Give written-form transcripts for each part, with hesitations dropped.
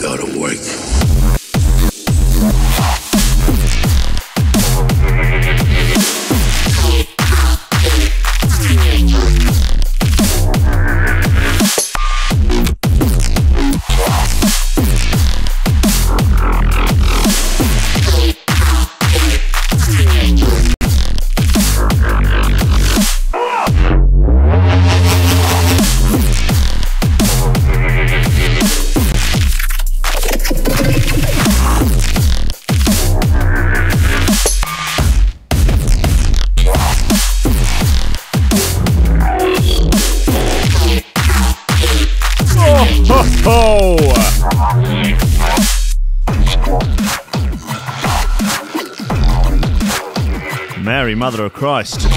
gotta work. Mary, Mother of Christ.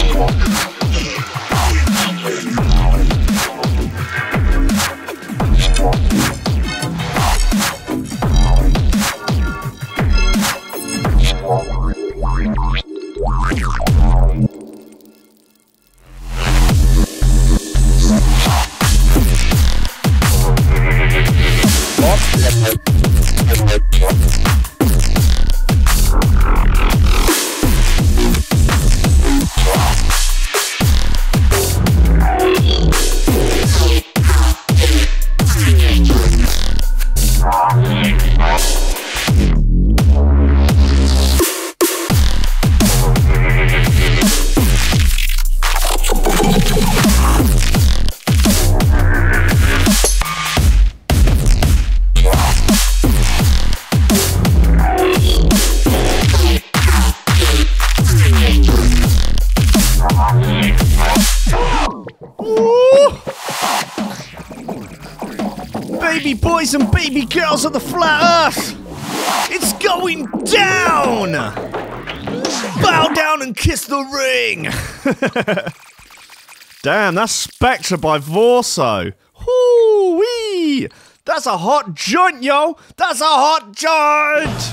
Baby boys and baby girls of the flat earth, it's going down! Bow down and kiss the ring! Damn, that's Spectre by Vorso. Whoo-wee! That's a hot joint, yo! That's a hot joint!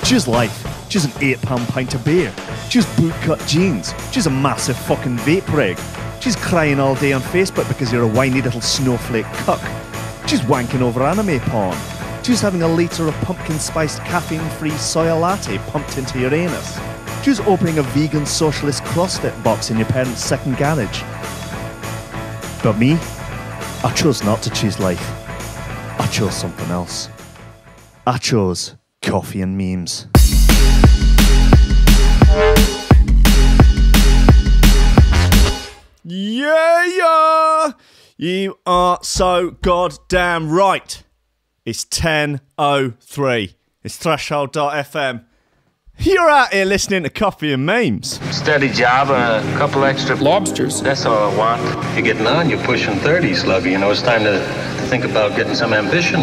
Choose life. Choose an £8 pint of beer. Choose bootcut jeans. Choose a massive fucking vape rig. Choose crying all day on Facebook because you're a whiny little snowflake cuck. Choose wanking over anime porn. Choose having a litre of pumpkin-spiced caffeine-free soya latte pumped into your anus. Choose opening a vegan socialist CrossFit box in your parents' second garage. But me, I chose not to choose life. I chose something else. I chose coffee and memes. Yeah! You are so goddamn right. It's 10:03. It's Threshold.fm. You're out here listening to coffee and memes. Steady job and a couple extra lobsters. That's all I want. You're getting on, you're pushing 30, Sluggy. You know, it's time to think about getting some ambition.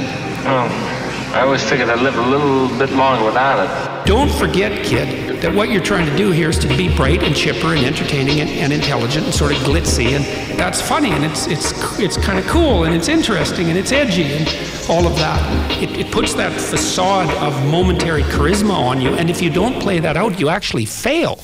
I always figured I'd live a little bit longer without it. Don't forget, kid, that what you're trying to do here is to be bright and chipper and entertaining and intelligent and sort of glitzy, and that's funny, and it's kind of cool, and it's interesting, and it's edgy, and all of that. It puts that facade of momentary charisma on you, and if you don't play that out, you actually fail.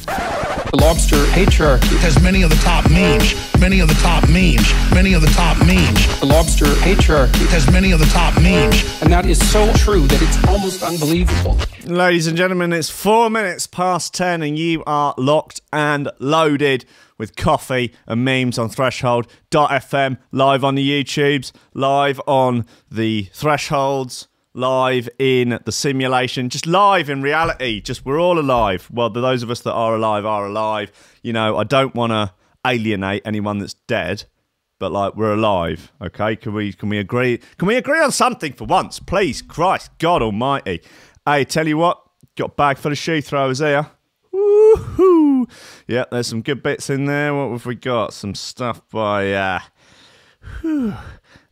The lobster patriarchy has many of the top memes, many of the top memes, many of the top memes. The lobster patriarchy has many of the top memes. And that is so true that it's almost unbelievable. Ladies and gentlemen, it's 4 minutes past 10 and you are locked and loaded with coffee and memes on Threshold.fm, live on the YouTubes, live on the Thresholds, live in the simulation, just live in reality. Just we're all alive. Well, those of us that are alive. You know, I don't want to alienate anyone that's dead, but like we're alive. Okay, can we agree? Can we agree on something for once, please? Christ, God Almighty. Hey, tell you what, got a bag full of shoe throwers here. Woohoo! Yeah, there's some good bits in there. What have we got? Some stuff by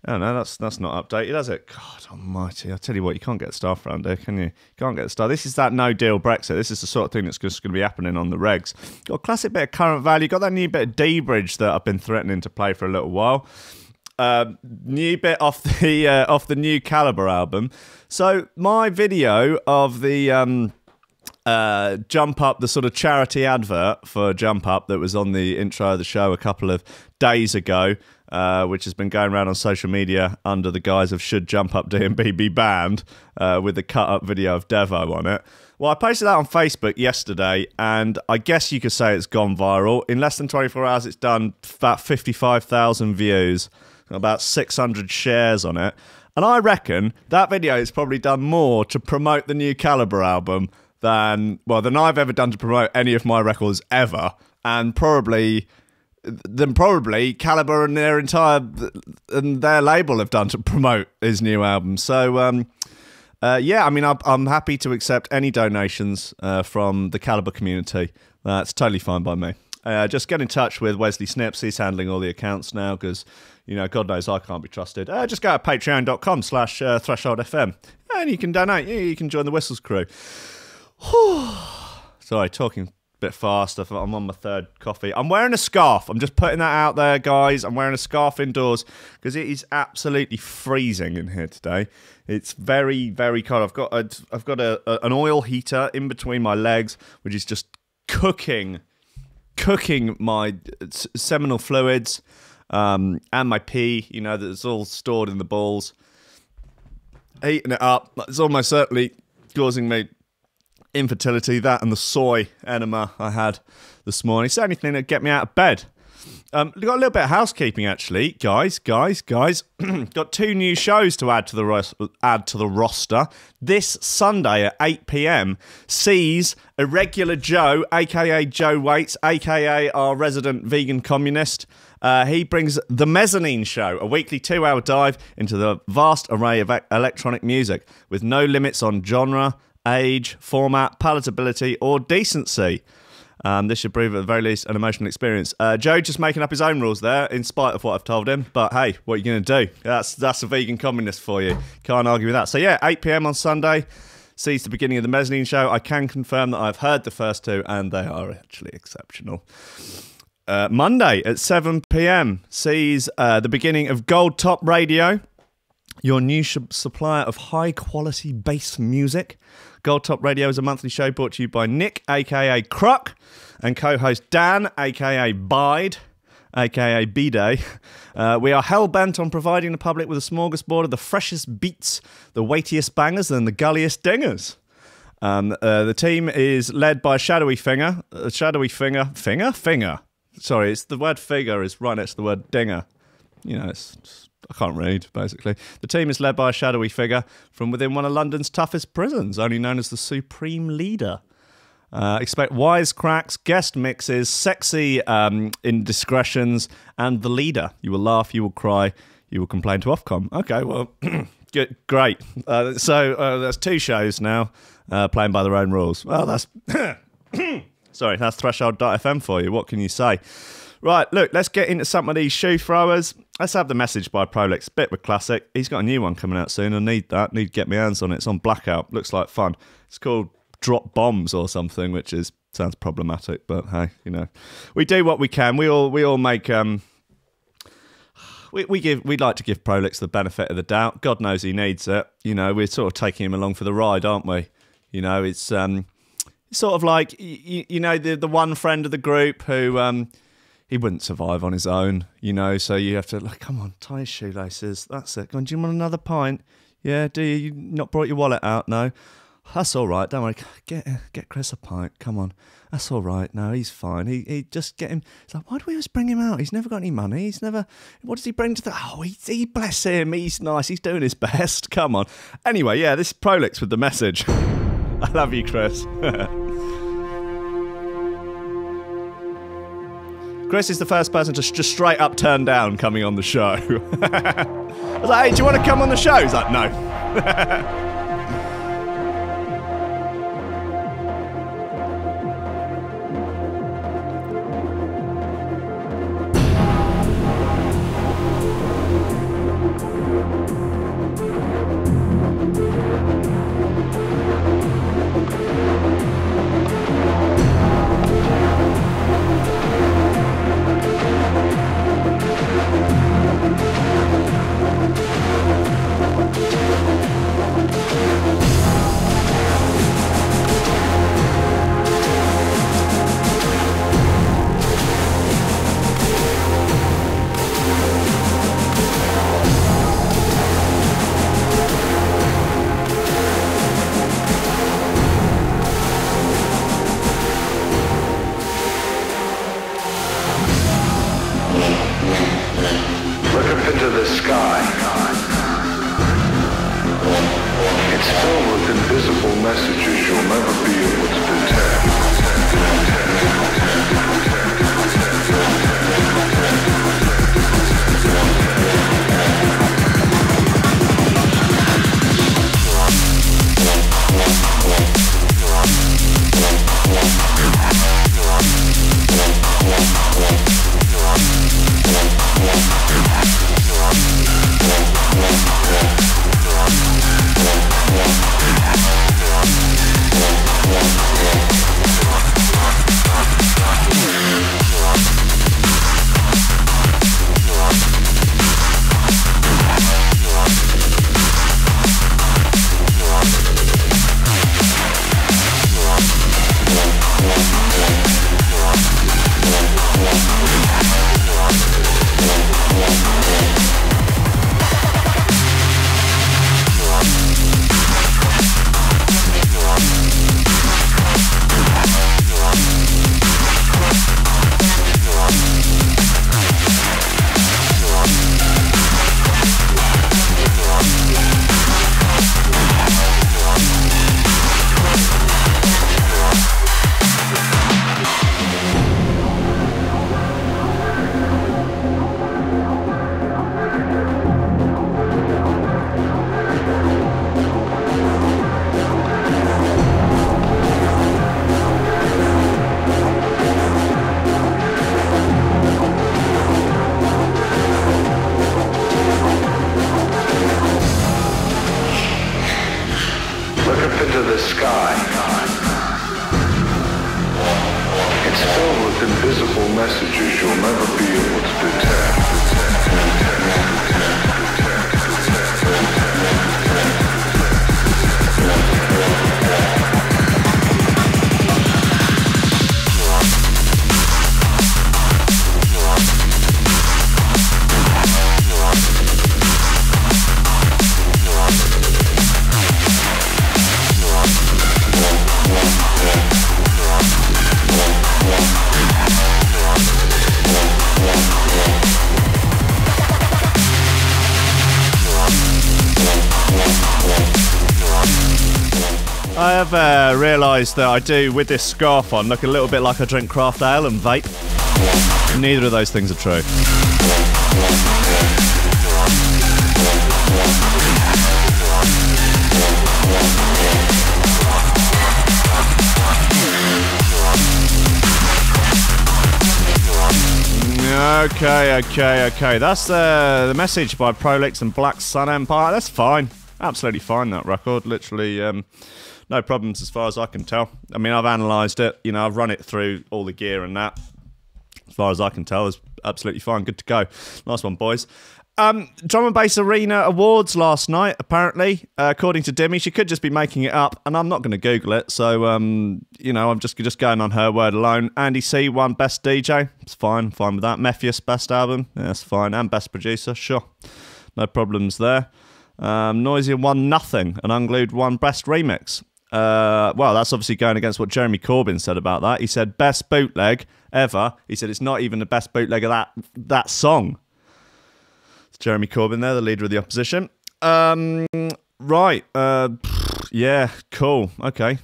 oh no, that's not updated, is it? God Almighty! I tell you what, you can't get stuff around here, can you? You can't get stuff. This is that no-deal Brexit. This is the sort of thing that's just going to be happening on the regs. Got a classic bit of current value. Got that new bit of D-Bridge that I've been threatening to play for a little while. New bit off the new Calibre album. So my video of the Jump Up, the sort of charity advert for Jump Up that was on the intro of the show a couple of days ago. which has been going around on social media under the guise of should Jump Up D&B be banned, with the cut-up video of Devo on it. Well, I posted that on Facebook yesterday, and I guess you could say it's gone viral. In less than 24 hours, it's done about 55,000 views, about 600 shares on it. And I reckon that video has probably done more to promote the new Calibre album than I've ever done to promote any of my records ever, and probably Calibre and their label have done to promote his new album. So yeah, I mean, I'm happy to accept any donations from the Calibre community. That's totally fine by me. Just get in touch with Wesley Snips. He's handling all the accounts now because, you know, God knows I can't be trusted. Just go to patreon.com/thresholdfm and you can donate. You can join the Whistles crew. Sorry, talking a bit fast. I'm on my third coffee. I'm wearing a scarf. I'm just putting that out there, guys. I'm wearing a scarf indoors because it is absolutely freezing in here today. It's very, very cold. I've got an oil heater in between my legs, which is just cooking my seminal fluids and my pee. You know, that's all stored in the balls. Heating it up. It's almost certainly causing me infertility. That and the soy enema I had this morning. It's the only thing that get me out of bed. Got a little bit of housekeeping, actually, guys. Got 2 new shows to add to the roster. This Sunday at 8 p.m. sees Irregular Joe, aka Joe Waits, aka our resident vegan communist. He brings The Mezzanine Show, a weekly 2-hour dive into the vast array of electronic music, with no limits on genre, age, format, palatability, or decency. This should prove at the very least an emotional experience. Joe just making up his own rules there, in spite of what I've told him. But hey, what are you going to do? That's a vegan communist for you. Can't argue with that. So yeah, 8 p.m. on Sunday sees the beginning of The Mezzanine Show. I can confirm that I've heard the first 2, and they are actually exceptional. Monday at 7 p.m. sees the beginning of Gold Top Radio, your new supplier of high-quality bass music. Gold Top Radio is a monthly show brought to you by Nick, a.k.a. Cruck, and co-host Dan, a.k.a. Bide, a.k.a. B-Day. We are hell-bent on providing the public with a smorgasbord of the freshest beats, the weightiest bangers, and the gulliest dingers. The team is led by Shadowy Finger. Finger? Sorry, it's the word figure is right next to the word dinger. You know, I can't read, basically. The team is led by a shadowy figure from within one of London's toughest prisons, only known as the Supreme Leader. Expect wisecracks, guest mixes, sexy indiscretions, and the leader. You will laugh, you will cry, you will complain to Ofcom. Okay, well, great. So there's 2 shows now, playing by their own rules. Well, that's... Sorry, that's Threshold.fm for you. What can you say? Right, look, let's get into some of these shoe throwers. Let's have The Message by Prolix. Bit of a classic. He's got a new one coming out soon. I need that. Need to get my hands on it. It's on Blackout. Looks like fun. It's called Drop Bombs or something, which sounds problematic, but hey, you know. We do what we can. We all make we'd like to give Prolix the benefit of the doubt. God knows he needs it. You know, we're sort of taking him along for the ride, aren't we? You know, it's sort of like you know, the one friend of the group who he wouldn't survive on his own, you know, so you have to, like, come on, tie his shoelaces, that's it. Go on, do you want another pint? Yeah, do you? You not brought your wallet out? No? That's all right, don't worry. Get Chris a pint, come on. That's all right, no, he's fine. He just get him, it's like, why do we always bring him out? He's never got any money, what does he bring to the, oh, he bless him, he's nice, he's doing his best, come on. Anyway, yeah, this is Prolix with The Message. I love you, Chris. Chris is the first person to just straight up turn down coming on the show. I was like, hey, do you want to come on the show? He's like, no. messages you'll never be able to detect. I have realised that I do, with this scarf on, look a little bit like I drink craft ale and vape. Neither of those things are true. Okay. That's the message by Prolix and Black Sun Empire. That's fine. Absolutely fine, that record. Literally, no problems as far as I can tell. I mean, I've analysed it. You know, I've run it through all the gear and that. As far as I can tell, it's absolutely fine. Good to go. Nice one, boys. Drum and Bass Arena Awards last night, apparently. According to Dimmy, she could just be making it up, and I'm not going to Google it, so, you know, I'm just going on her word alone. Andy C won Best DJ. It's fine with that. Matthieu, Best Album. Yeah, that's fine. And Best Producer. Sure. No problems there. Noisia won Nothing, and Unglued won Best Remix. Well, that's obviously going against what Jeremy Corbyn said about that. He said best bootleg ever. He said it's not even the best bootleg of that song. It's Jeremy Corbyn there, the leader of the opposition. Right. Yeah, cool. Okay.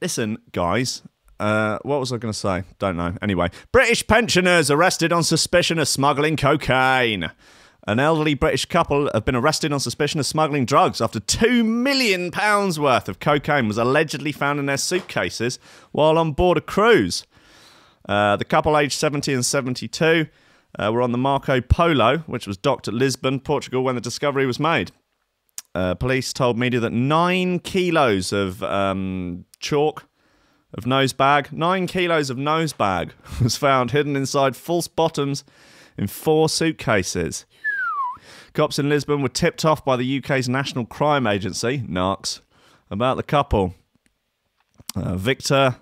Listen, guys. What was I going to say? Don't know. Anyway, British pensioners arrested on suspicion of smuggling cocaine. An elderly British couple have been arrested on suspicion of smuggling drugs after £2 million worth of cocaine was allegedly found in their suitcases while on board a cruise. The couple, aged 70 and 72, were on the Marco Polo, which was docked at Lisbon, Portugal, when the discovery was made. Police told media that 9 kilos of chalk of nose bag, 9 kilos of nose bag was found hidden inside false bottoms in 4 suitcases. Cops in Lisbon were tipped off by the UK's National Crime Agency, NARCS, about the couple. Victor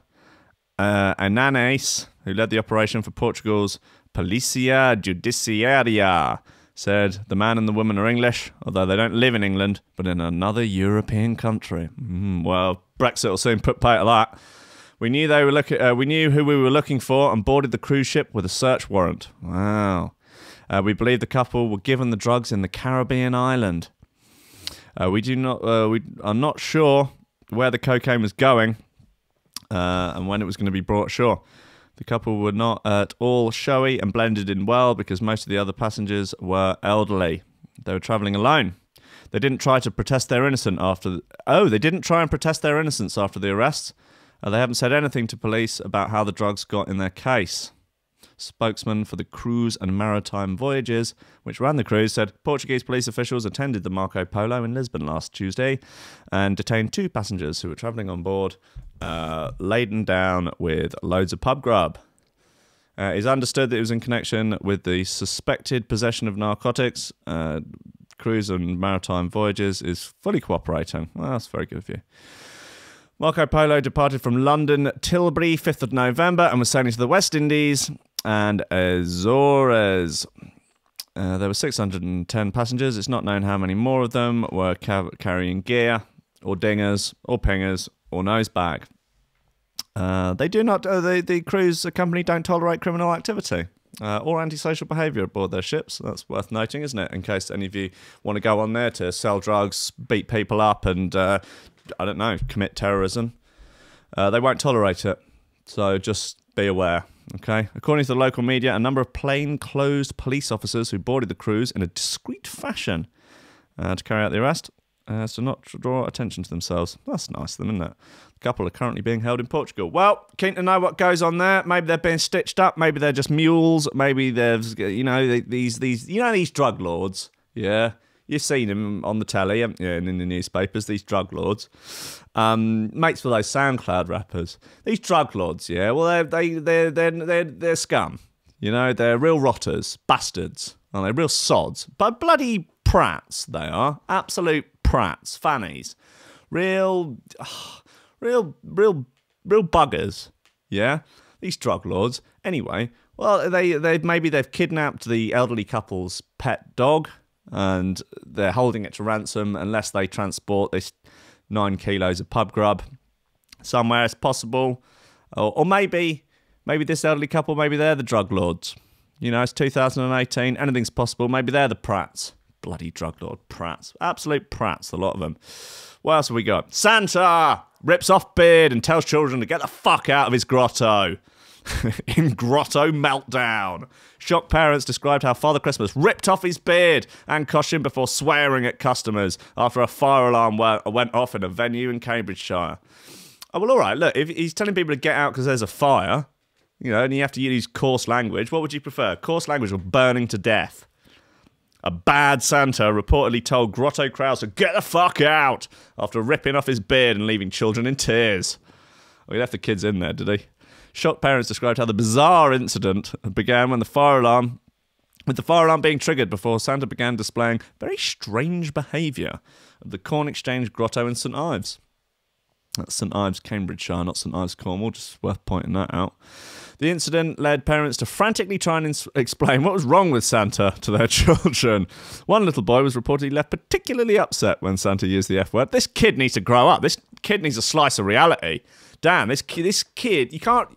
Ananes, who led the operation for Portugal's Policia Judiciaria, said the man and the woman are English, although they don't live in England, but in another European country. Well, Brexit will soon put pay to that. We knew we knew who we were looking for and boarded the cruise ship with a search warrant. Wow. We believe the couple were given the drugs in the Caribbean island. We are not sure where the cocaine was going and when it was going to be brought ashore. The couple were not at all showy and blended in well because most of the other passengers were elderly. They were travelling alone. They didn't try to protest their innocence after... they didn't try and protest their innocence after the arrests. They haven't said anything to police about how the drugs got in their case. Spokesman for the Cruise and Maritime Voyages, which ran the cruise, said Portuguese police officials attended the Marco Polo in Lisbon last Tuesday and detained 2 passengers who were travelling on board, laden down with loads of pub grub. It's understood that it was in connection with the suspected possession of narcotics. Cruise and Maritime Voyages is fully cooperating. Well, that's very good of you. Marco Polo departed from London Tilbury 5th of November and was sailing to the West Indies and Azores. There were 610 passengers. It's not known how many more of them were carrying gear or dingers or pingers or nosebag. They do not. The cruise company don't tolerate criminal activity or antisocial behaviour aboard their ships. That's worth noting, isn't it? In case any of you want to go on there to sell drugs, beat people up, and I don't know, commit terrorism. They won't tolerate it. So just be aware. Okay. According to the local media, a number of plain-clothes police officers who boarded the cruise in a discreet fashion to carry out the arrest, so not to draw attention to themselves. That's nice of them, isn't it? The couple are currently being held in Portugal. Well, keen to know what goes on there. Maybe they're being stitched up. Maybe they're just mules. Maybe there's, these drug lords. Yeah. You've seen them on the telly, haven't you, and in the newspapers, these drug lords. Mates for those SoundCloud rappers. These drug lords, yeah, well, they're scum. You know, they're real rotters, bastards. Aren't they? Real sods. But bloody prats, they are. Absolute prats, fannies. Real buggers, yeah? These drug lords. Anyway, well, they've kidnapped the elderly couple's pet dog, and they're holding it to ransom unless they transport this 9 kilos of pub grub somewhere as possible. Or maybe this elderly couple, maybe they're the drug lords. You know, it's 2018, anything's possible. Maybe they're the prats. Bloody drug lord prats. Absolute prats, a lot of them. What else have we got? Santa rips off beard and tells children to get the fuck out of his grotto. In grotto meltdown. Shocked parents described how Father Christmas ripped off his beard and costume before swearing at customers after a fire alarm went off in a venue in Cambridgeshire. Oh, well, all right, look, if he's telling people to get out because there's a fire, you know, and you have to use coarse language, what would you prefer? Coarse language or burning to death? A bad Santa reportedly told grotto crowds to get the fuck out after ripping off his beard and leaving children in tears. Oh, he left the kids in there, did he? Shocked parents described how the bizarre incident began when the fire alarm being triggered before Santa began displaying very strange behaviour at the Corn Exchange Grotto in St Ives. That's St Ives, Cambridgeshire, not St Ives, Cornwall, just worth pointing that out. The incident led parents to frantically try and explain what was wrong with Santa to their children. One little boy was reportedly left particularly upset when Santa used the F word. This kid needs to grow up. This kid needs a slice of reality. Damn, this kid, you can't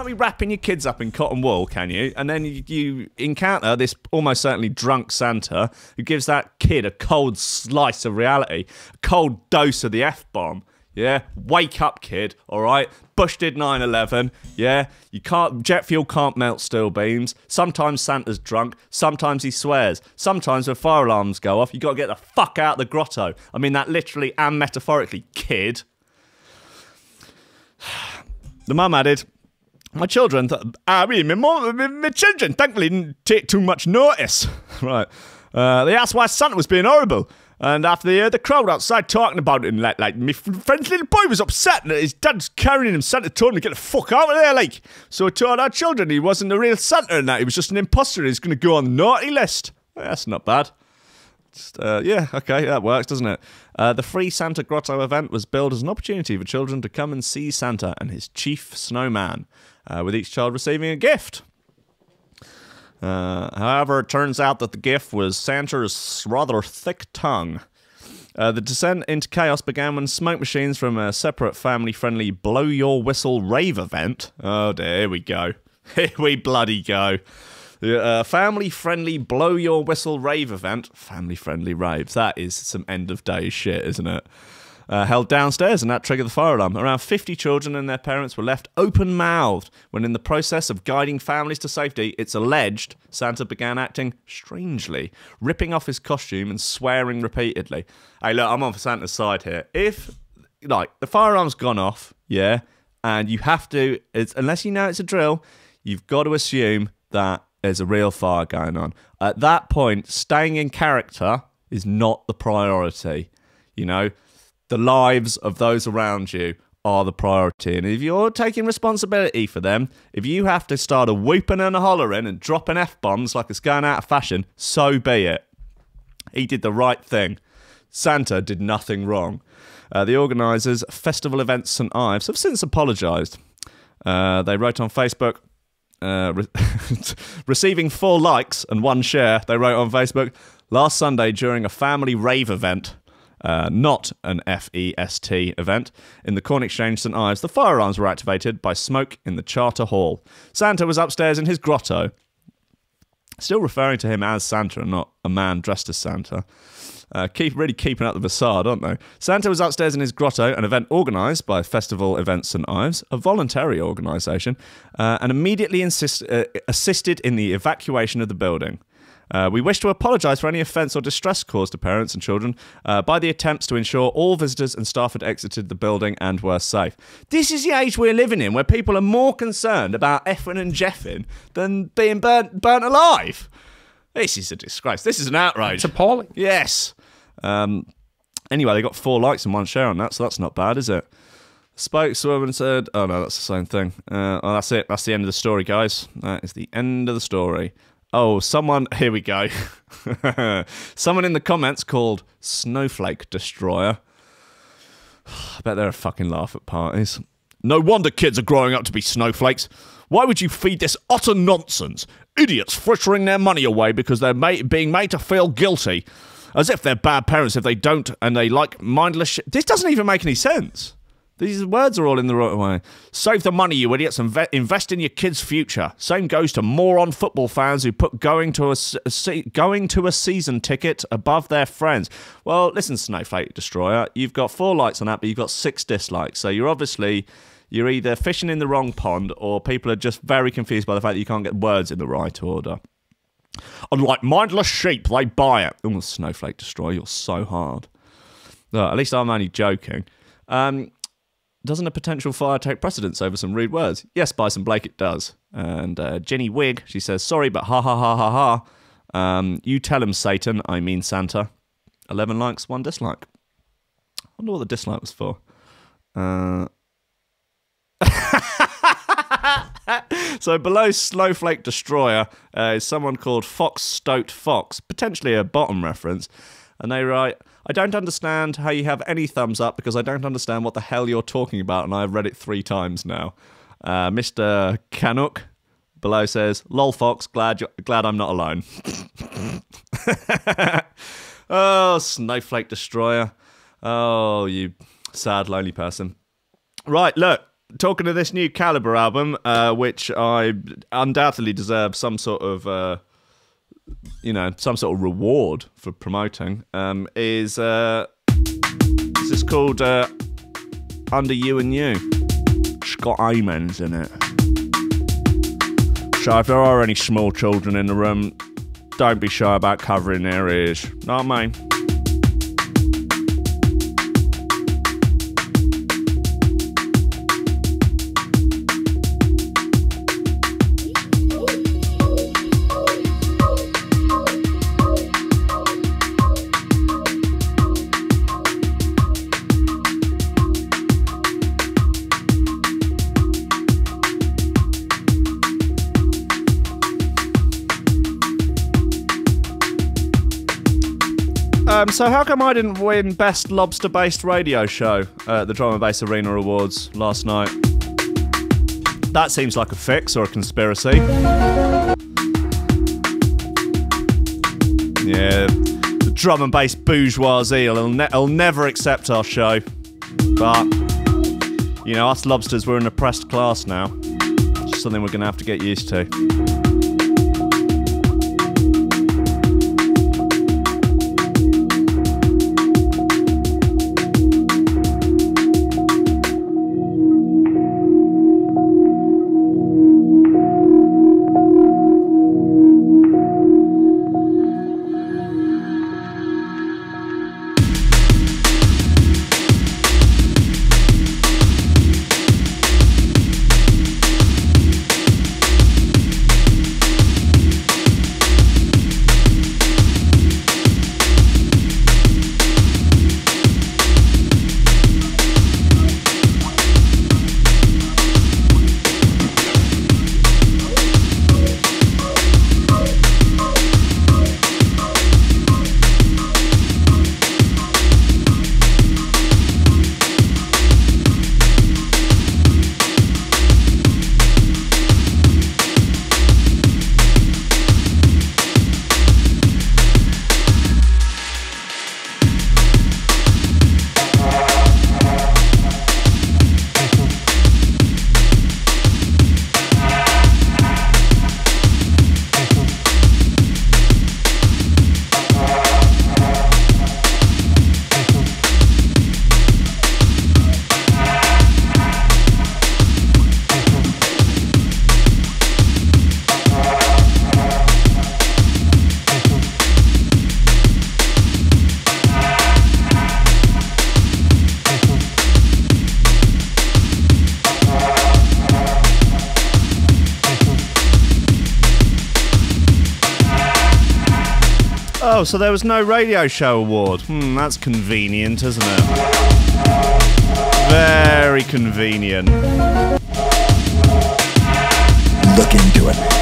be wrapping your kids up in cotton wool, can you? And then you encounter this almost certainly drunk Santa who gives that kid a cold slice of reality, a cold dose of the F-bomb. Yeah, wake up, kid. All right, Bush did 9/11. Yeah, jet fuel can't melt steel beams. Sometimes Santa's drunk. Sometimes he swears. Sometimes when fire alarms go off, you got to get the fuck out of the grotto. I mean that literally and metaphorically, kid. The mum added, my children thankfully didn't take too much notice. Right. They asked why Santa was being horrible. And after they heard the crowd outside talking about it, and like my friend's little boy was upset and his dad's carrying him, Santa told him to get the fuck out of there, like. So he told our children he wasn't the real Santa and that he was just an imposter and he's going to go on the naughty list. That's not bad. Yeah, okay, that works, doesn't it? The free Santa Grotto event was billed as an opportunity for children to come and see Santa and his chief snowman, with each child receiving a gift. However, it turns out that the gift was Santa's rather thick tongue. The descent into chaos began when smoke machines from a separate family-friendly Blow Your Whistle rave event. Oh dear, here we go. Here we bloody go. Family-friendly Blow Your Whistle rave event. Family-friendly raves. That is some end-of-day shit, isn't it? held downstairs, and that triggered the fire alarm. Around 50 children and their parents were left open-mouthed when, in the process of guiding families to safety, it's alleged Santa began acting strangely, ripping off his costume and swearing repeatedly. Hey, look, I'm on for Santa's side here. If, like, the fire alarm's gone off, yeah, and you have to, unless you know it's a drill, you've got to assume that there's a real fire going on. At that point, staying in character is not the priority. You know, the lives of those around you are the priority. And if you're taking responsibility for them, if you have to start a whooping and a hollering and dropping F-bombs like it's going out of fashion, so be it. He did the right thing. Santa did nothing wrong. The organisers, Festival Events St Ives, have since apologised. They wrote on Facebook, receiving 4 likes and 1 share, they wrote on Facebook, last Sunday during a family rave event, not an FEST event, in the Corn Exchange St Ives, the fire alarms were activated by smoke in the Charter Hall. Santa was upstairs in his grotto. Still referring to him as Santa and not a man dressed as Santa. Really keeping up the facade, aren't they? Santa was upstairs in his grotto, an event organised by Festival Events St Ives, a voluntary organisation, and immediately assisted in the evacuation of the building. We wish to apologise for any offence or distress caused to parents and children by the attempts to ensure all visitors and staff had exited the building and were safe. This is the age we're living in, where people are more concerned about effing and jeffing than being burnt alive. This is a disgrace. This is an outrage. It's appalling. Yes. Anyway, they got 4 likes and 1 share on that, so that's not bad, is it? Spokeswoman said... Oh, no, that's the same thing. Oh, that's it. That's the end of the story, guys. That is the end of the story. Oh, someone... Here we go. Someone in the comments called Snowflake Destroyer. I bet they're a fucking laugh at parties. No wonder kids are growing up to be snowflakes. Why would you feed this utter nonsense? Idiots frittering their money away because they're being made to feel guilty. As if they're bad parents if they don't and they like mindless shit. This doesn't even make any sense. These words are all in the right way. Save the money, you idiots, and invest in your kids' future. Same goes to moron football fans who put going to a season ticket above their friends. Well, listen, Snowflake Destroyer, you've got 4 likes on that, but you've got 6 dislikes. So you're either fishing in the wrong pond or people are just very confused by the fact that you can't get words in the right order. And like mindless sheep, they buy it. Oh, Snowflake Destroyer, you're so hard. At least I'm only joking. Doesn't a potential fire take precedence over some rude words? Yes, Bison Blake, it does. And Jenny Wig, she says, sorry, but ha ha ha ha ha. You tell him, Satan, I mean Santa. 11 likes, 1 dislike. I wonder what the dislike was for. So below Snowflake Destroyer is someone called Fox Stoat Fox, potentially a bottom reference, and they write, I don't understand how you have any thumbs up because I don't understand what the hell you're talking about, and I've read it 3 times now. Mr. Canuck below says, lol Fox, glad I'm not alone. Oh, Snowflake Destroyer. Oh, you sad, lonely person. Right, look. Talking of this new Calibre album, which I undoubtedly deserve some sort of, some sort of reward for promoting, is this called Under You and You. It's got amens in it. So if there are any small children in the room, don't be shy about covering their ears. Know what I mean? So how come I didn't win Best Lobster-Based Radio Show at the Drum and Bass Arena Awards last night? That seems like a fix or a conspiracy. Yeah, the drum and bass bourgeoisie will never accept our show. But, us lobsters, we're an oppressed class now. It's something we're going to have to get used to. Oh, so there was no radio show award. That's convenient, isn't it? Very convenient. Look into it.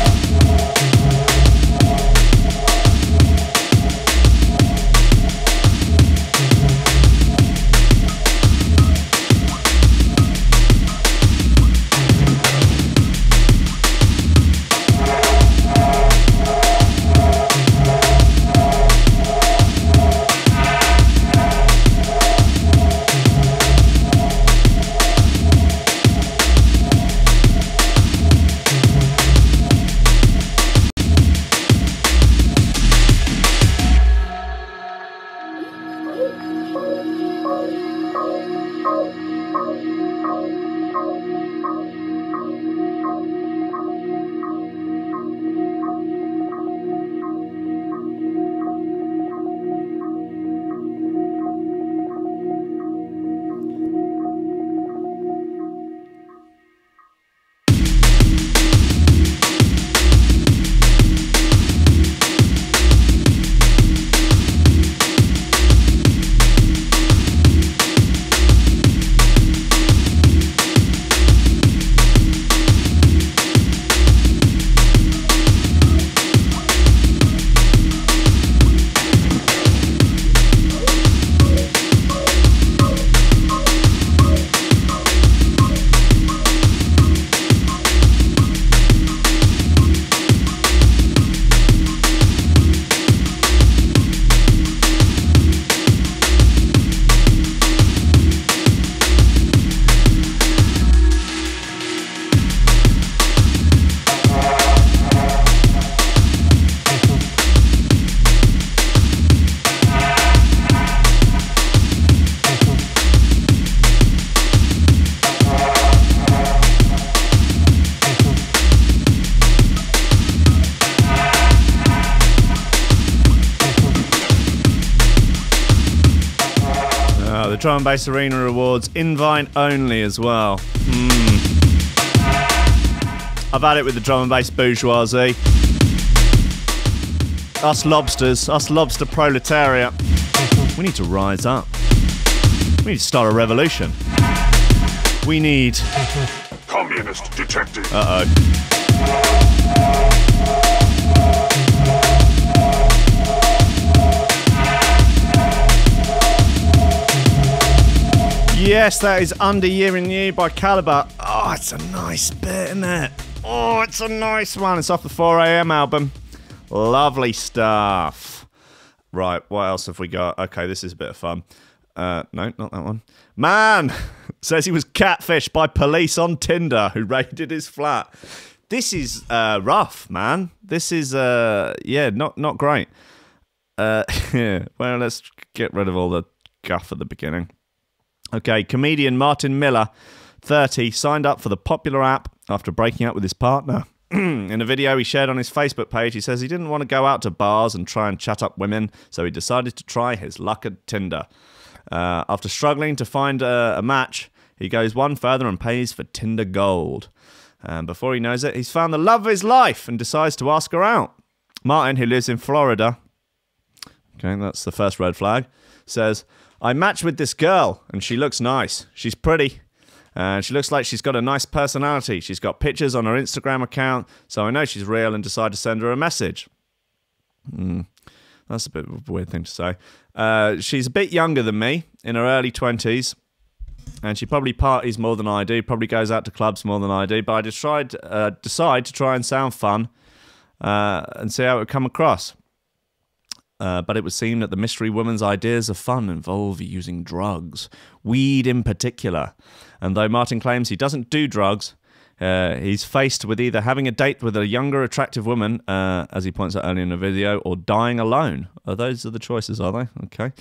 The Drum and Bass Arena Awards, invite only as well. I've had it with the drum and bass bourgeoisie. Us lobsters, us lobster proletariat. We need to rise up. We need to start a revolution. We need... Communist detective. Yes, that is Under Year in You by Calibre. Oh, it's a nice bit, isn't it? Oh, it's a nice one. It's off the 4am album. Lovely stuff. Right, what else have we got? Okay, this is a bit of fun. No, not that one. Man says he was catfished by police on Tinder who raided his flat. This is rough, man. This is, yeah, not great. Yeah. Well, let's get rid of all the guff at the beginning. Okay, comedian Martin Miller, 30, signed up for the popular app after breaking up with his partner. In a video he shared on his Facebook page, he says he didn't want to go out to bars and try and chat up women, so he decided to try his luck at Tinder. After struggling to find a match, he goes one further and pays for Tinder Gold. And before he knows it, he's found the love of his life and decides to ask her out. Martin, who lives in Florida, okay, that's the first red flag, says, I matched with this girl, and she looks nice. She's pretty, and she looks like she's got a nice personality. She's got pictures on her Instagram account, so I know she's real and decided to send her a message. That's a bit of a weird thing to say. She's a bit younger than me, in her early 20s, and she probably parties more than I do, probably goes out to clubs more than I do, but I just decide to try and sound fun and see how it would come across. But it would seem that the mystery woman's ideas of fun involve using drugs, weed in particular. And though Martin claims he doesn't do drugs, he's faced with either having a date with a younger, attractive woman, as he points out earlier in the video, or dying alone. Those are the choices, are they? Okay.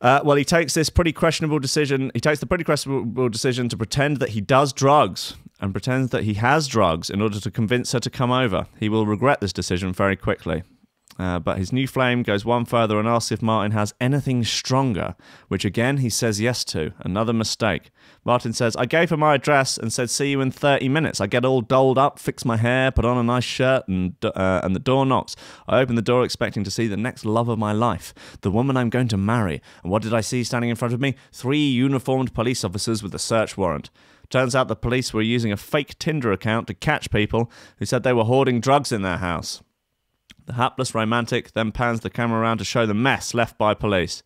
Well, he takes this pretty questionable decision. He takes the pretty questionable decision to pretend that he does drugs and pretends that he has drugs in order to convince her to come over. He will regret this decision very quickly. But his new flame goes one further and asks if Martin has anything stronger, which again he says yes to. Another mistake. Martin says, I gave her my address and said, see you in 30 minutes. I get all dolled up, fix my hair, put on a nice shirt, and the door knocks. I open the door expecting to see the next love of my life, the woman I'm going to marry. And what did I see standing in front of me? 3 uniformed police officers with a search warrant. Turns out the police were using a fake Tinder account to catch people who said they were hoarding drugs in their house. The hapless romantic then pans the camera around to show the mess left by police.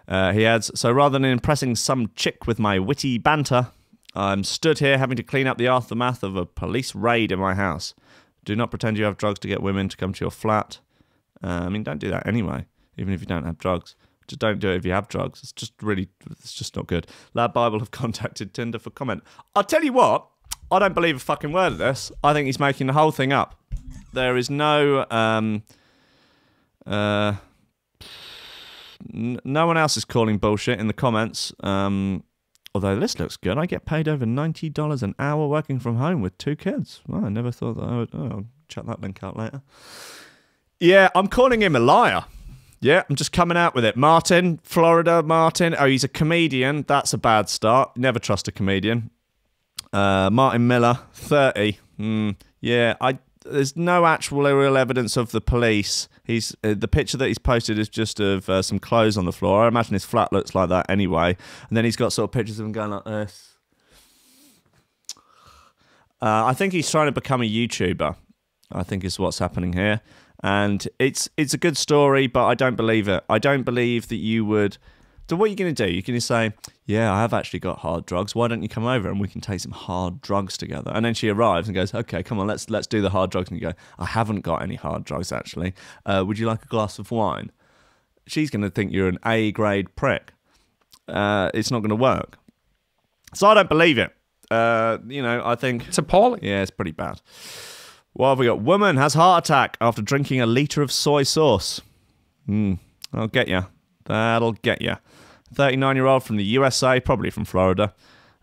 He adds, so rather than impressing some chick with my witty banter, I'm stood here having to clean up the aftermath of a police raid in my house. Do not pretend you have drugs to get women to come to your flat. I mean, don't do that anyway, even if you don't have drugs. Just don't do it if you have drugs. It's just not good. Lad Bible have contacted Tinder for comment. I'll tell you what, I don't believe a fucking word of this. I think he's making the whole thing up. There is no... no one else is calling bullshit in the comments. Although this looks good. I get paid over $90 an hour working from home with 2 kids. Well, I never thought that I would... Oh, I'll check that link out later. Yeah, I'm calling him a liar. Yeah, I'm just coming out with it. Martin, Florida, Martin. Oh, he's a comedian. That's a bad start. Never trust a comedian. Martin Miller, 30. Yeah, there's no actual real evidence of the police. The picture that he's posted is just of some clothes on the floor. I imagine his flat looks like that anyway. And then he's got sort of pictures of him going like this. I think he's trying to become a YouTuber, I think is what's happening here. And it's a good story, but I don't believe it. I don't believe that you would... So what are you going to do? You're going to say, yeah, I have actually got hard drugs. Why don't you come over and we can take some hard drugs together? And then she arrives and goes, okay, come on, let's do the hard drugs. And you go, I haven't got any hard drugs, actually. Would you like a glass of wine? She's going to think you're an A-grade prick. It's not going to work. So I don't believe it. I think... It's appalling. Yeah, it's pretty bad. What have we got? Woman has heart attack after drinking a litre of soy sauce. I'll get you. That'll get you. 39-year-old from the USA, probably from Florida,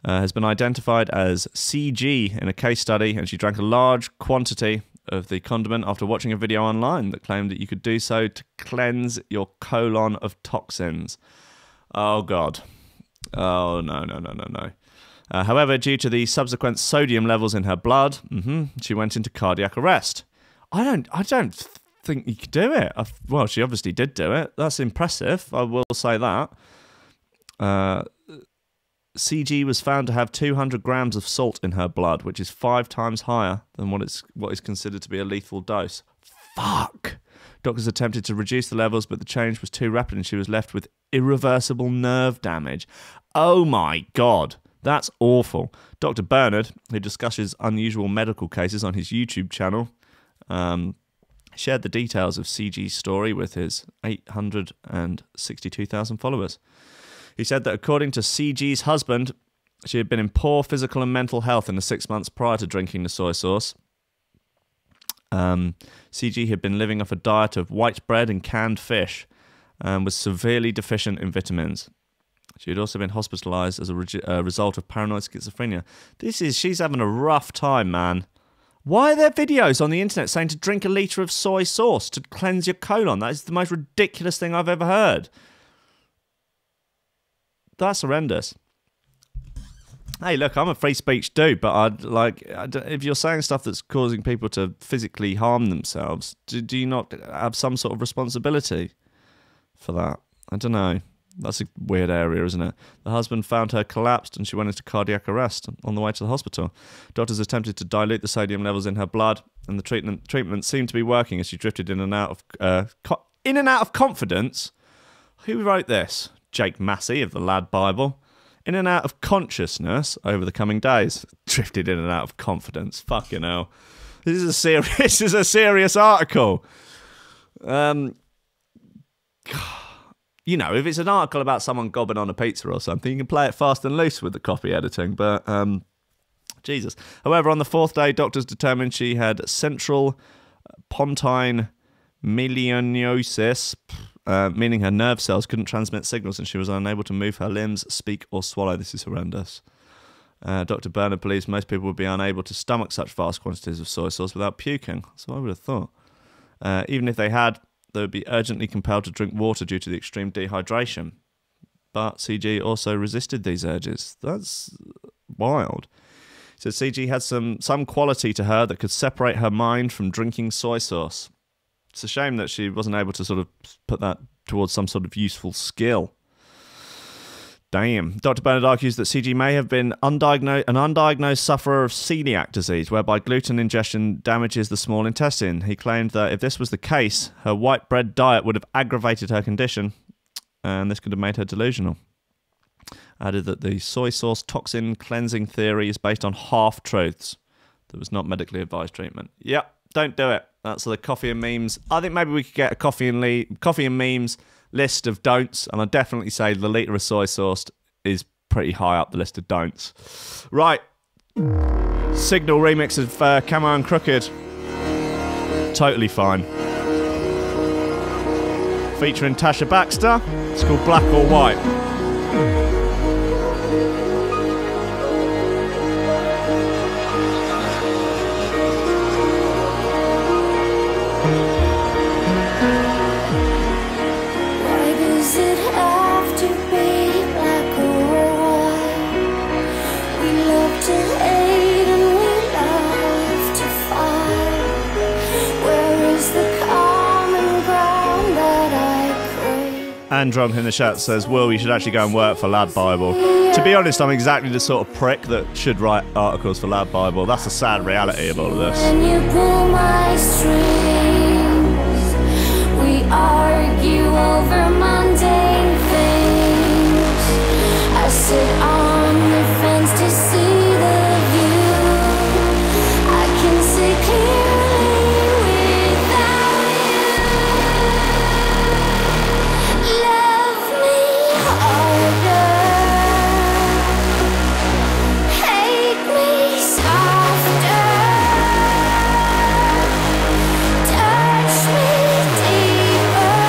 has been identified as CG in a case study, and she drank a large quantity of the condiment after watching a video online that claimed that you could do so to cleanse your colon of toxins. Oh, God. Oh, no. However, due to the subsequent sodium levels in her blood, she went into cardiac arrest. I don't think you could do it. Well, she obviously did do it. That's impressive. I will say that. CG was found to have 200 grams of salt in her blood, which is 5 times higher than what is considered to be a lethal dose. Fuck. Doctors attempted to reduce the levels, but the change was too rapid and she was left with irreversible nerve damage. Oh my God. That's awful. Dr. Bernard, who discusses unusual medical cases on his YouTube channel, shared the details of CG's story with his 862,000 followers. He said that according to CG's husband, she had been in poor physical and mental health in the 6 months prior to drinking the soy sauce. CG had been living off a diet of white bread and canned fish and was severely deficient in vitamins. She had also been hospitalised as a result of paranoid schizophrenia. She's having a rough time, man. Why are there videos on the internet saying to drink a litre of soy sauce to cleanse your colon? That is the most ridiculous thing I've ever heard. That's horrendous. Hey, look, I'm a free speech dude, but if you're saying stuff that's causing people to physically harm themselves, do you not have some sort of responsibility for that? I don't know. That's a weird area, isn't it? The husband found her collapsed and she went into cardiac arrest on the way to the hospital. Doctors attempted to dilute the sodium levels in her blood, and the treatment seemed to be working as she drifted in and out of confidence. Who wrote this? Jake Massey of the Lad Bible. In and out of consciousness over the coming days. Drifted in and out of confidence. Fucking hell. This is a serious article. You know, if it's an article about someone gobbing on a pizza or something, you can play it fast and loose with the copy editing, but Jesus. However, on the 4th day, doctors determined she had central pontine melionosis, meaning her nerve cells couldn't transmit signals and she was unable to move her limbs, speak or swallow. This is horrendous. Dr. Bernard believes most people would be unable to stomach such vast quantities of soy sauce without puking. So I would have thought. Even if they had, they would be urgently compelled to drink water due to the extreme dehydration. But CG also resisted these urges. That's wild. So CG had some quality to her that could separate her mind from drinking soy sauce. It's a shame that she wasn't able to sort of put that towards some sort of useful skill. Damn. Dr. Bernard argues that CG may have been an undiagnosed sufferer of celiac disease, whereby gluten ingestion damages the small intestine. He claimed that if this was the case, her white bread diet would have aggravated her condition, and this could have made her delusional. Added that the soy sauce toxin cleansing theory is based on half-truths. There was not medically advised treatment. Yep, don't do it. That's the coffee and memes. I think maybe we could get a coffee and memes list of don'ts, and I'd definitely say the litre of soy sauce is pretty high up the list of don'ts. Right. Signal remix of Camo and Crooked. Totally fine. Featuring Tasha Baxter. It's called Black or White. Androng in the chat says, Will, you should actually go and work for Lad Bible. To be honest, I'm exactly the sort of prick that should write articles for Lad Bible. That's the sad reality of all of this. When you pull my strings, we argue over mundane things. I sit on the fence to see the view. I can see clearly without you. Love me harder, hate me softer, touch me deeper.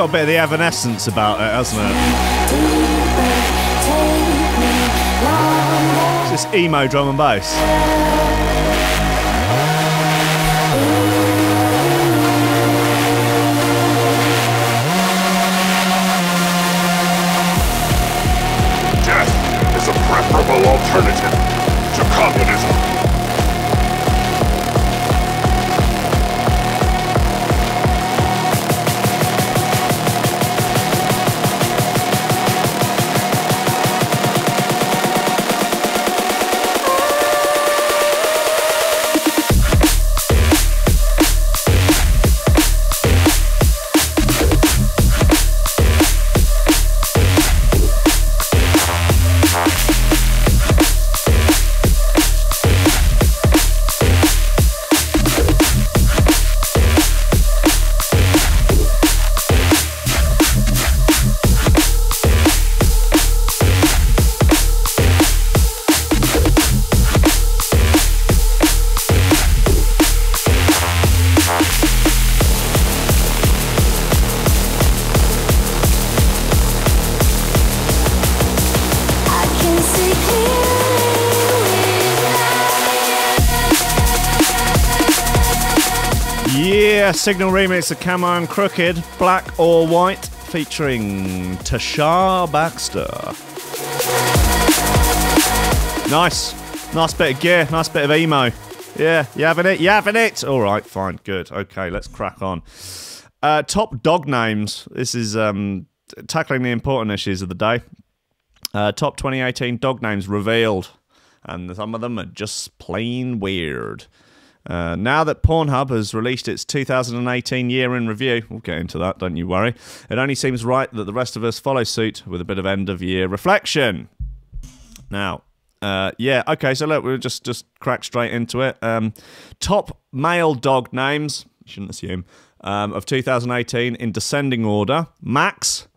got a bit of the Evanescence about it, hasn't it? It's just emo drum and bass. Death is a preferable alternative to communism. Signal remix of Camm and Crooked, Black or White, featuring Tashar Baxter. Nice bit of gear, nice bit of emo. Yeah, you having it? You having it? All right, fine, good. Okay, let's crack on. Top dog names. This is tackling the important issues of the day. Top 2018 dog names revealed, and some of them are just plain weird. Now that Pornhub has released its 2018 year in review, we'll get into that, don't you worry, it only seems right that the rest of us follow suit with a bit of end-of-year reflection. Now, yeah, okay, so look, we'll just crack straight into it. Top male dog names, shouldn't assume, of 2018 in descending order. Max,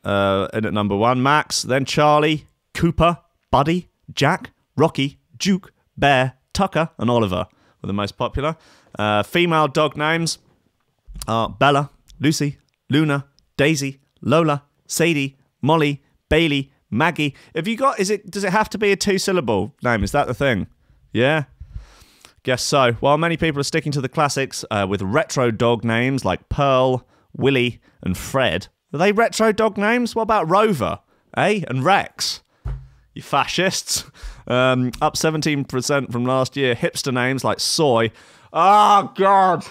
in at number 1, Max, then Charlie, Cooper, Buddy, Jack, Rocky, Duke, Bear, Tucker, and Oliver were the most popular. Female dog names are Bella, Lucy, Luna, Daisy, Lola, Sadie, Molly, Bailey, Maggie. Have you got, does it have to be a 2-syllable name? Is that the thing? Yeah? Guess so. While many people are sticking to the classics with retro dog names like Pearl, Willie, and Fred. Are they retro dog names? What about Rover? And Rex? You fascists. Up 17% from last year. Hipster names like Soy. Oh, God.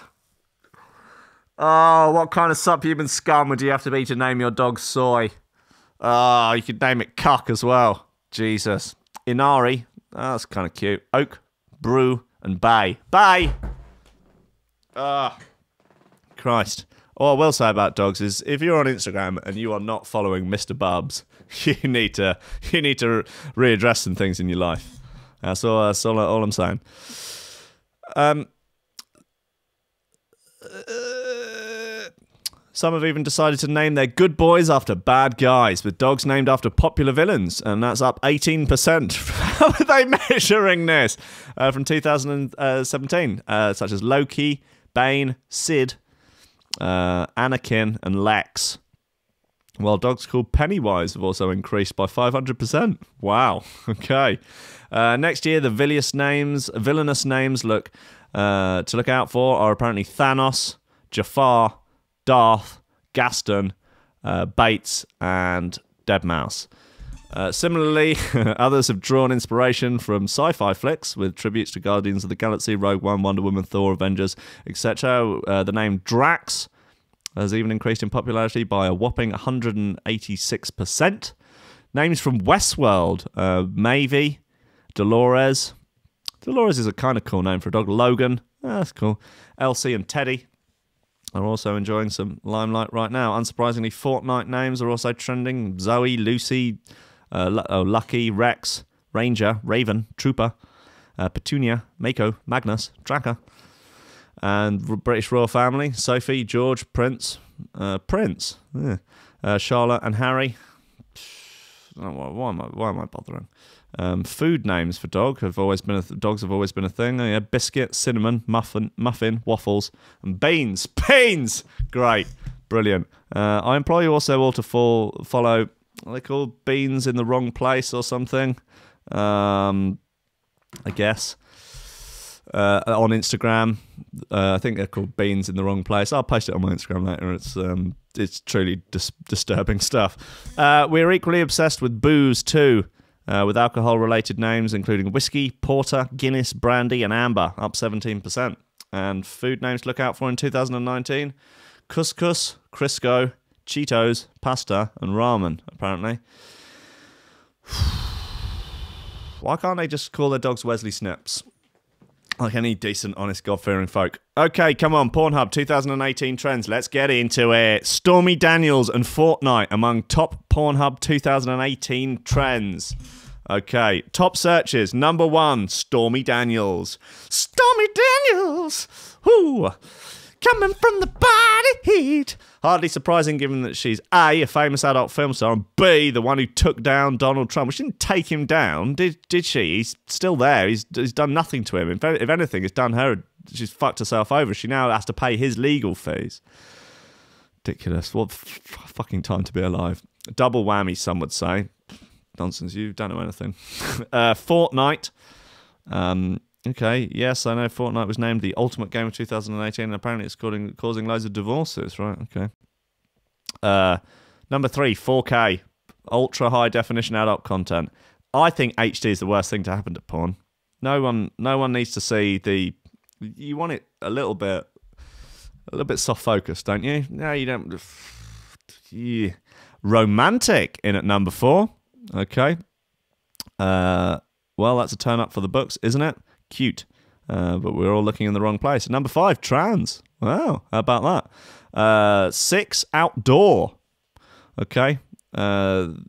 Oh, what kind of subhuman scum would you have to be to name your dog Soy? Oh, you could name it Cuck as well. Jesus. Inari. Oh, that's kind of cute. Oak, Brew, and Bay. Bay! Ah, Christ. All I will say about dogs is if you're on Instagram and you are not following Mr. Bubs, you need to readdress some things in your life. That's all I'm saying. Some have even decided to name their good boys after bad guys, with dogs named after popular villains, and that's up 18%. How are they measuring this? From 2017, such as Loki, Bane, Sid, Anakin, and Lex. While dogs called Pennywise have also increased by 500%. Wow. Okay. Next year, the villainous names to look out for are apparently Thanos, Jafar, Darth, Gaston, Bates, and Deadmau5. Similarly, others have drawn inspiration from sci-fi flicks with tributes to Guardians of the Galaxy, Rogue One, Wonder Woman, Thor, Avengers, etc. The name Drax has even increased in popularity by a whopping 186%. Names from Westworld, Mavie, Dolores. Dolores is a kind of cool name for a dog. Logan, that's cool. Elsie and Teddy are also enjoying some limelight right now. Unsurprisingly, Fortnite names are also trending. Zoe, Lucy, Lucky, Rex, Ranger, Raven, Trooper, Petunia, Mako, Magnus, Tracker, and British royal family, Sophie, George, Prince, Charlotte and Harry. Why am I bothering? Food names for dogs have always been a thing. Yeah, biscuit, cinnamon, muffin, waffles, and beans. Beans! Great. Brilliant. I implore you also all to follow, what are they called? Beans in the Wrong Place or something, I guess. On Instagram, I think they're called Beans in the Wrong Place. I'll post it on my Instagram later. It's truly disturbing stuff. We're equally obsessed with booze too, with alcohol-related names including whiskey, porter, Guinness, brandy, and amber, up 17%. And food names to look out for in 2019: couscous, Crisco, Cheetos, pasta, and ramen. Apparently. Why can't they just call their dogs Wesley Snips? Like any decent, honest, God-fearing folk. Okay, come on, Pornhub 2018 trends. Let's get into it. Stormy Daniels and Fortnite among top Pornhub 2018 trends. Okay, top searches. Number 1, Stormy Daniels. Stormy Daniels! Whoo! Coming from the body heat. Hardly surprising given that she's A, a famous adult film star, and B, the one who took down Donald Trump. Well, she didn't take him down, did she? He's still there. He's done nothing to him. If anything, it's done her. She's fucked herself over. She now has to pay his legal fees. Ridiculous. What fucking time to be alive. Double whammy, some would say. Nonsense, you don't know anything. Fortnite. Okay, yes, I know Fortnite was named the ultimate game of 2018, and apparently it's causing loads of divorces, right? Okay. Number 3, 4K, ultra high definition adult content. I think HD is the worst thing to happen to porn. No one needs to see the. You want it a little bit soft focused, don't you? No, you don't. Yeah. Romantic in at number 4. Okay. Well, that's a turn up for the books, isn't it? Cute, but we're all looking in the wrong place. Number 5, trans. Wow, how about that? 6, outdoor. Okay. Don't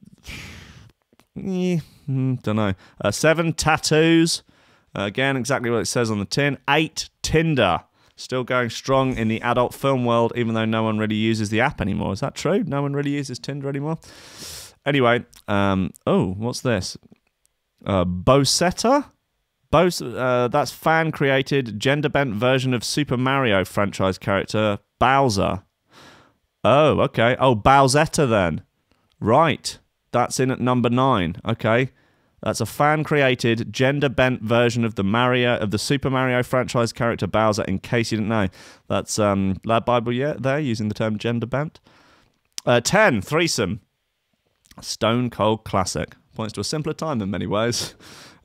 know. 7, tattoos. Again, exactly what it says on the tin. 8, Tinder. Still going strong in the adult film world, even though no one really uses the app anymore. Is that true? No one really uses Tinder anymore? Anyway, oh, what's this? Bosetta? That's fan-created, gender-bent version of Super Mario franchise character Bowser. Oh, okay. Oh, Bowsetta then. Right. That's in at number 9. Okay. That's a fan-created, gender-bent version of the Super Mario franchise character Bowser, in case you didn't know. That's Lad Bible there, using the term gender-bent. 10, threesome. Stone Cold classic. Points to a simpler time in many ways.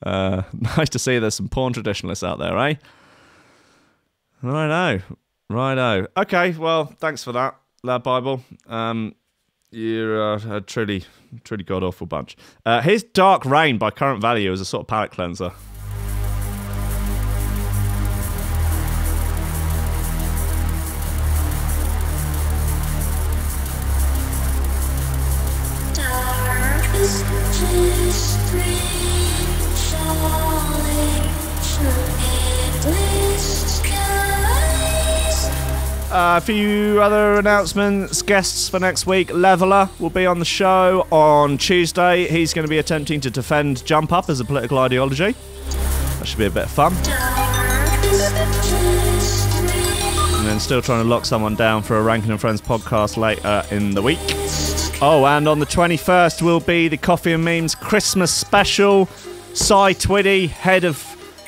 Nice to see there's some porn traditionalists out there, eh? Righto. Okay, well, thanks for that, Lad Bible. You're a truly god-awful bunch. Here's Dark Rain by Current Value as a sort of palate cleanser. A few other announcements, guests for next week. Leveler will be on the show on Tuesday. He's going to be attempting to defend Jump Up as a political ideology. That should be a bit of fun. And then still trying to lock someone down for a Rankin and Friends podcast later in the week. Oh, and on the 21st will be the Coffee and Memes Christmas special. Cy Twiddy, head of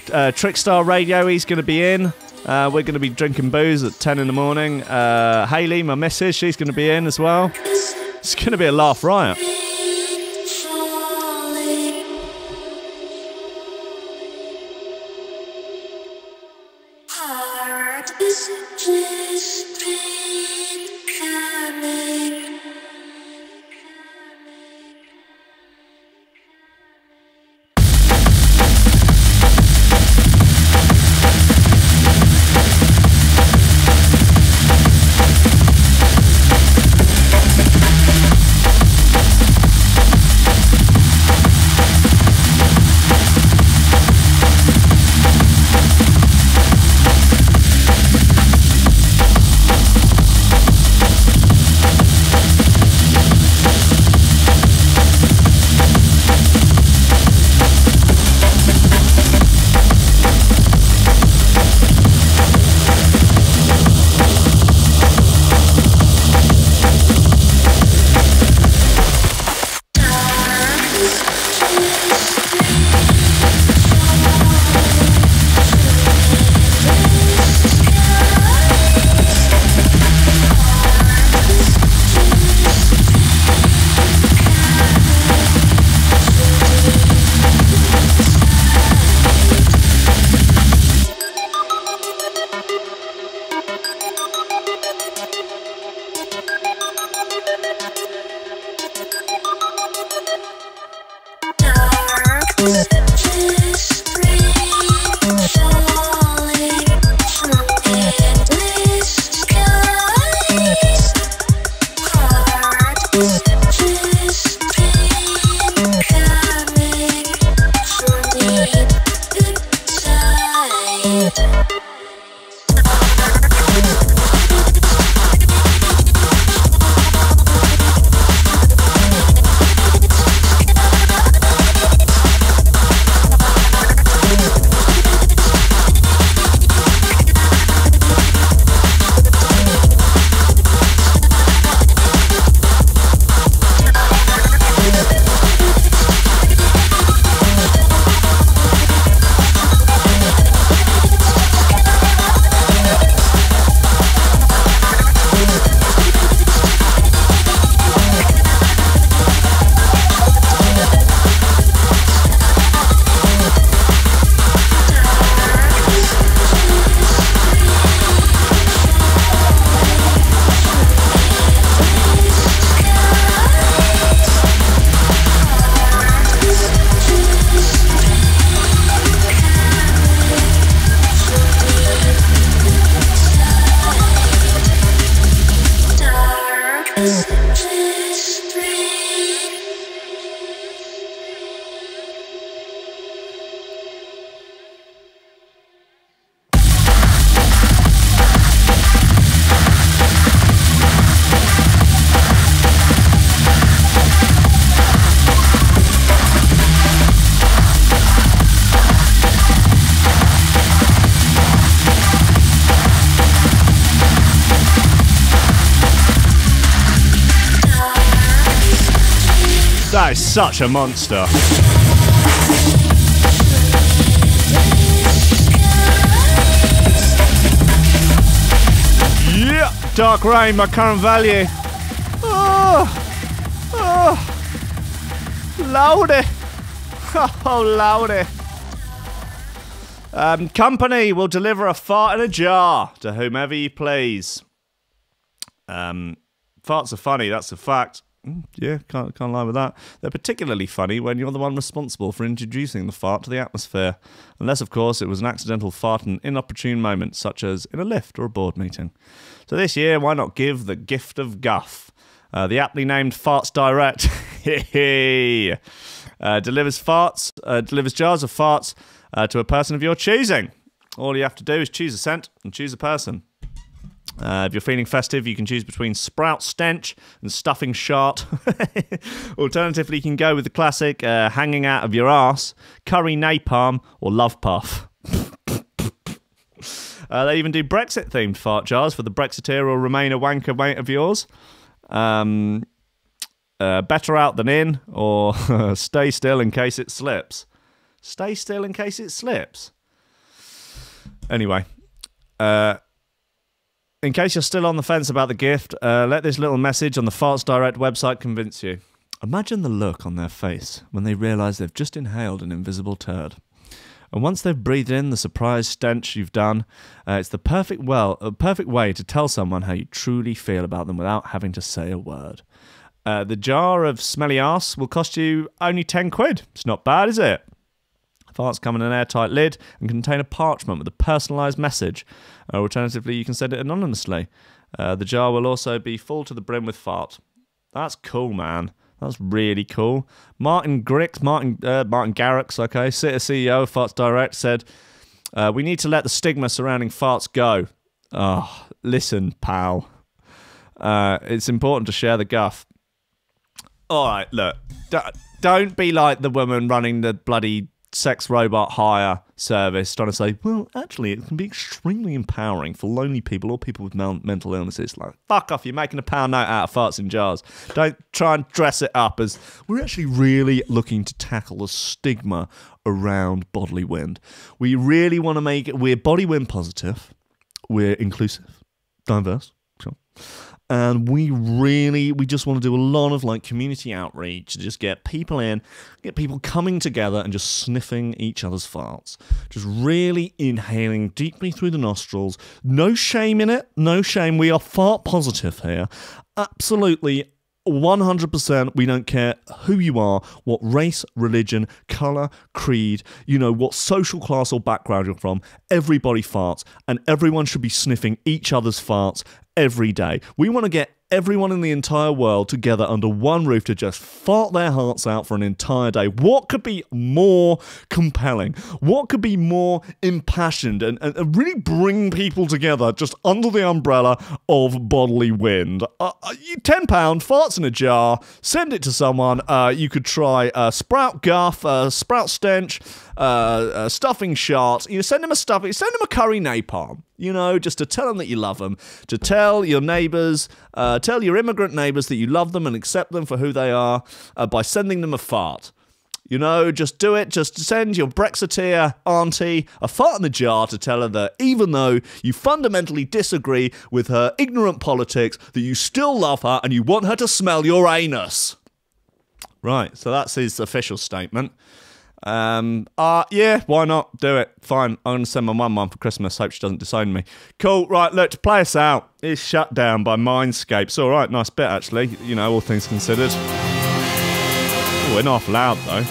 Trickstar Radio, he's going to be in. We're going to be drinking booze at 10 in the morning. Hayley, my missus, she's going to be in as well. It's going to be a laugh riot. That is such a monster. Yeah, Dark Rain, my current value. Oh, Lordy. Oh, Lordy. Company will deliver a fart in a jar to whomever you please. Farts are funny, that's a fact. Yeah, can't lie with that. They're particularly funny when you're the one responsible for introducing the fart to the atmosphere. Unless, of course, it was an accidental fart in an inopportune moment, such as in a lift or a board meeting. So this year, why not give the gift of guff? The aptly named Farts Direct delivers jars of farts to a person of your choosing. All you have to do is choose a scent and choose a person. If you're feeling festive, you can choose between Sprout Stench and Stuffing Shart. Alternatively, you can go with the classic Hanging Out of Your Arse, Curry Napalm, or Love Puff. They even do Brexit-themed fart jars for the Brexiteer or Remainer wanker mate of yours. Better out than in, or Stay Still in case it slips. Stay still in case it slips. Anyway, in case you're still on the fence about the gift, let this little message on the Farts Direct website convince you. Imagine the look on their face when they realise they've just inhaled an invisible turd. And once they've breathed in the surprise stench you've done, it's the perfect way to tell someone how you truly feel about them without having to say a word. The jar of smelly arse will cost you only 10 quid. It's not bad, is it? Farts come in an airtight lid and contain a parchment with a personalised message. Alternatively, you can send it anonymously. The jar will also be full to the brim with fart. That's cool, man. That's really cool. Martin Garrix, okay, CEO of Farts Direct, said, we need to let the stigma surrounding farts go. Oh, listen, pal. It's important to share the guff. All right, look. Don't be like the woman running the bloody sex robot hire service trying to say, well, actually, it can be extremely empowering for lonely people or people with mental illnesses. Like, fuck off, you're making a pound note out of farts in jars. Don't try and dress it up as, we're actually really looking to tackle the stigma around bodily wind. We really want to make it, we're body wind positive, we're inclusive, diverse, sure. And we just want to do a lot of like community outreach to just get people in, get people coming together and just sniffing each other's farts. Just really inhaling deeply through the nostrils. No shame in it. No shame. We are fart positive here. Absolutely 100%, we don't care who you are, what race, religion, colour, creed, you know, what social class or background you're from. Everybody farts, and everyone should be sniffing each other's farts every day. We want to get everyone in the entire world together under one roof to just fart their hearts out for an entire day. What could be more compelling? What could be more impassioned and really bring people together just under the umbrella of bodily wind? £10, farts in a jar, send it to someone. You could try Sprout Guff, Sprout Stench, stuffing Shart. You know, send them a curry napalm. You know, just to tell them that you love them, to tell your neighbours, tell your immigrant neighbours that you love them and accept them for who they are by sending them a fart. You know, just do it. Just send your Brexiteer auntie a fart in the jar to tell her that even though you fundamentally disagree with her ignorant politics, that you still love her and you want her to smell your anus. Right, so that's his official statement. Yeah, why not? Do it. Fine. I'm going to send my mum one for Christmas. Hope she doesn't disown me. Cool. Right, look, to play us out, it's Shut Down by Mindscape. It's all right. Nice bit, actually. You know, all things considered. Oh, we're not loud, though.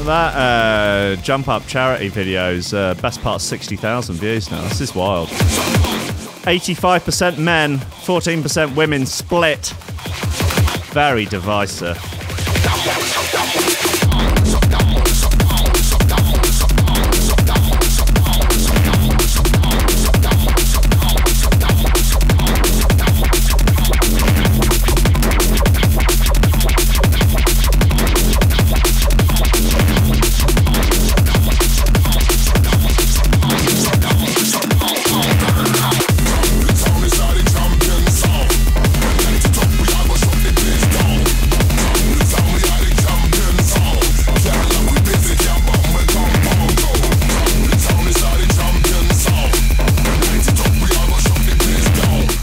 That jump up charity video's best part 60,000 views now. This is wild. 85% men, 14% women split. Very divisive.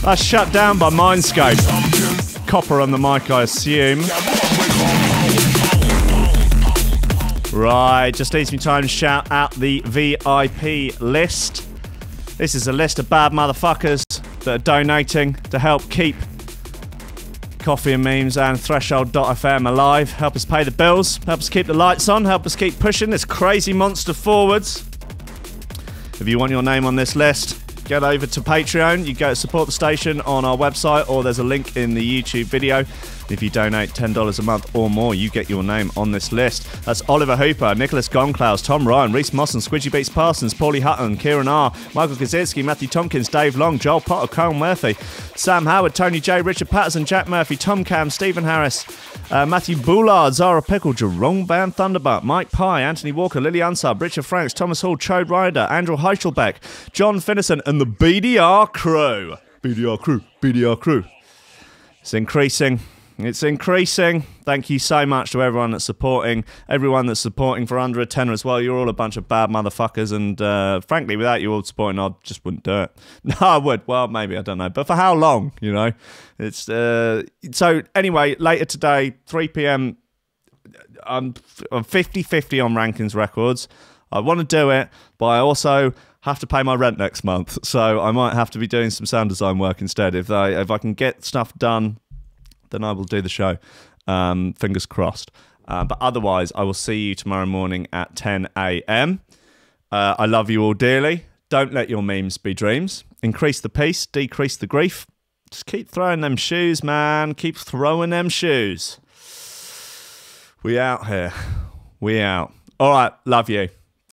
That's Shut Down by Mindscape. Copper on the mic, I assume. Right, just needs me time to shout out the VIP list. This is a list of bad motherfuckers that are donating to help keep Coffee and Memes and Threshold.fm alive. Help us pay the bills, help us keep the lights on, help us keep pushing this crazy monster forwards. If you want your name on this list, get over to Patreon. You go support the station on our website, or there's a link in the YouTube video. If you donate $10 a month or more, you get your name on this list. That's Oliver Hooper, Nicholas Goncalves, Tom Ryan, Reece Mosson, Squidgy Beats Parsons, Pauly Hutton, Ciarán R, Michael Kedzierski, Matthew Tomkins, Dave Long, Joel Potter, Colm Murphy, Sam Howard, Tony J, Richard Patterson, Jack Murphy, Tom Camm, Stephen Harris, Matthieu Boulard, Zara Pickle, Jeroen Van Thunderbutt, Mike Pye, Anthony Walker, Lily Unsub, Richard Franks, Thomas Hall, Chode Ryder, Andrew Heichelbech, John Finison, and the BDR Crew. BDR Crew, BDR Crew. It's increasing. It's increasing. Thank you so much to everyone that's supporting for under a tenner as well. You're all a bunch of bad motherfuckers, and frankly, without you all supporting, I just wouldn't do it. No, I would. Well, maybe, I don't know. But for how long, you know? It's so anyway, later today, 3 p.m, I'm 50-50 on Rankin's records. I want to do it, but I also have to pay my rent next month, so I might have to be doing some sound design work instead. If I can get stuff done, then I will do the show. Fingers crossed. But otherwise, I will see you tomorrow morning at 10 a.m. I love you all dearly. Don't let your memes be dreams. Increase the peace, decrease the grief. Just keep throwing them shoes, man. Keep throwing them shoes. We out here. We out. All right, love you.